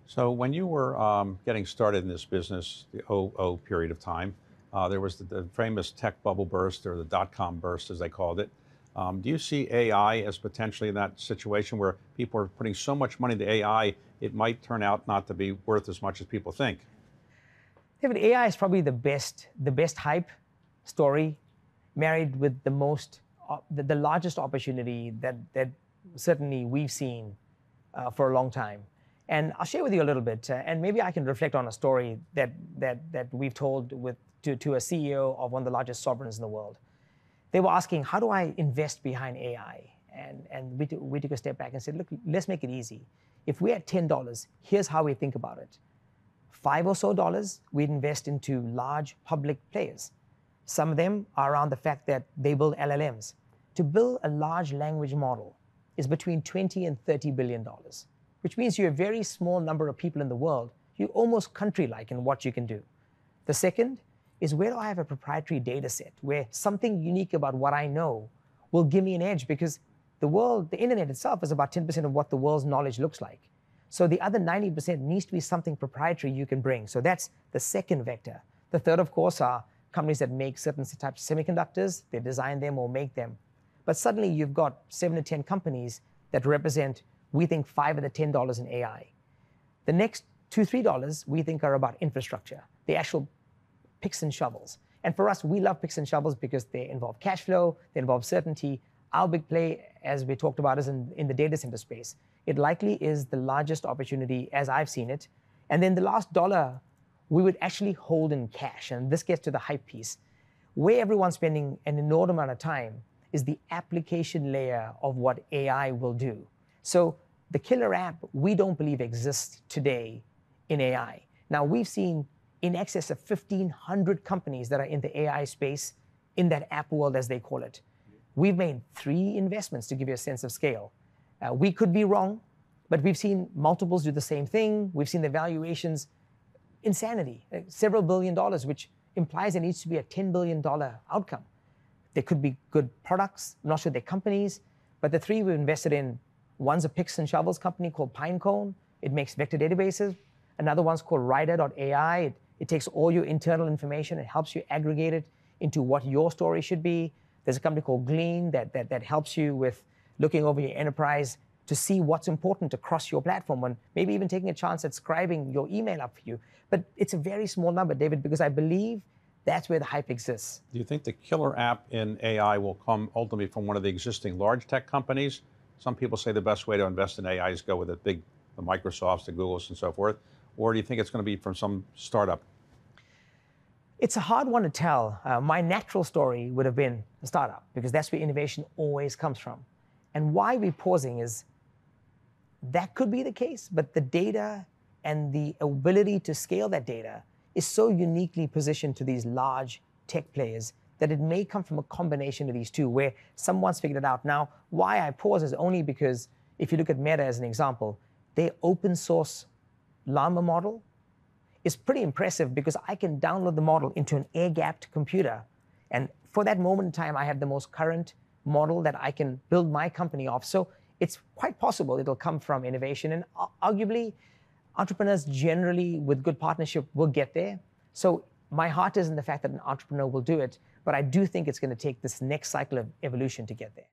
So when you were getting started in this business, the '00 period of time, there was the famous tech bubble burst or the dot-com burst, as they called it. Do you see AI as potentially in that situation where people are putting so much money into AI, it might turn out not to be worth as much as people think? David, AI is probably the best hype story, married with the largest opportunity that certainly we've seen for a long time. And I'll share with you a little bit, and maybe I can reflect on a story that we've told to a CEO of one of the largest sovereigns in the world. They were asking, how do I invest behind AI? And we took a step back and said, look, let's make it easy. If we had $10, here's how we think about it. $5 or so, we'd invest into large public players. Some of them are around the fact that they build LLMs. To build a large language model is between $20 and $30 billion, which means you're a very small number of people in the world. You're almost country-like in what you can do. The second is, where do I have a proprietary data set where something unique about what I know will give me an edge? Because the internet itself is about 10% of what the world's knowledge looks like. So the other 90% needs to be something proprietary you can bring. So that's the second vector. The third, of course, are companies that make certain types of semiconductors. They design them or make them. But suddenly you've got 7 to 10 companies that represent, we think, $5 of the $10 in AI. The next $2, $3 we think are about infrastructure, the actual picks and shovels. And for us, we love picks and shovels because they involve cash flow, they involve certainty. Our big play, as we talked about, is in the data center space. It likely is the largest opportunity as I've seen it. And then the last dollar, we would actually hold in cash. And this gets to the hype piece. Where everyone's spending an inordinate amount of time is the application layer of what AI will do. So the killer app, we don't believe exists today in AI. Now, we've seen in excess of 1,500 companies that are in the AI space, in that app world, as they call it. We've made 3 investments to give you a sense of scale. We could be wrong, but we've seen multiples do the same thing. We've seen the valuations, insanity, several $billion, which implies there needs to be a $10 billion outcome. There could be good products, I'm not sure they're companies, but the 3 we invested in, one's a picks and shovels company called Pinecone. It makes vector databases. Another one's called Rider.ai. It takes all your internal information and helps you aggregate it into what your story should be. There's a company called Glean that helps you with looking over your enterprise to see what's important across your platform, and maybe even taking a chance at scribing your email up for you. But it's a very small number, David, because I believe that's where the hype exists. Do you think the killer app in AI will come ultimately from one of the existing large tech companies? Some people say the best way to invest in AI is go with the Microsofts, the Googles, and so forth. Or do you think it's going to be from some startup? It's a hard one to tell. My natural story would have been a startup, because that's where innovation always comes from. And why we're pausing is that could be the case, but the data and the ability to scale that data is so uniquely positioned to these large tech players that it may come from a combination of these two, where someone's figured it out. Now, why I pause is only because if you look at Meta as an example, their open source Llama model is pretty impressive, because I can download the model into an air-gapped computer. And for that moment in time, I have the most current model that I can build my company off. So it's quite possible it'll come from innovation. And arguably, entrepreneurs generally, with good partnership, will get there. So my heart is in the fact that an entrepreneur will do it, but I do think it's going to take this next cycle of evolution to get there.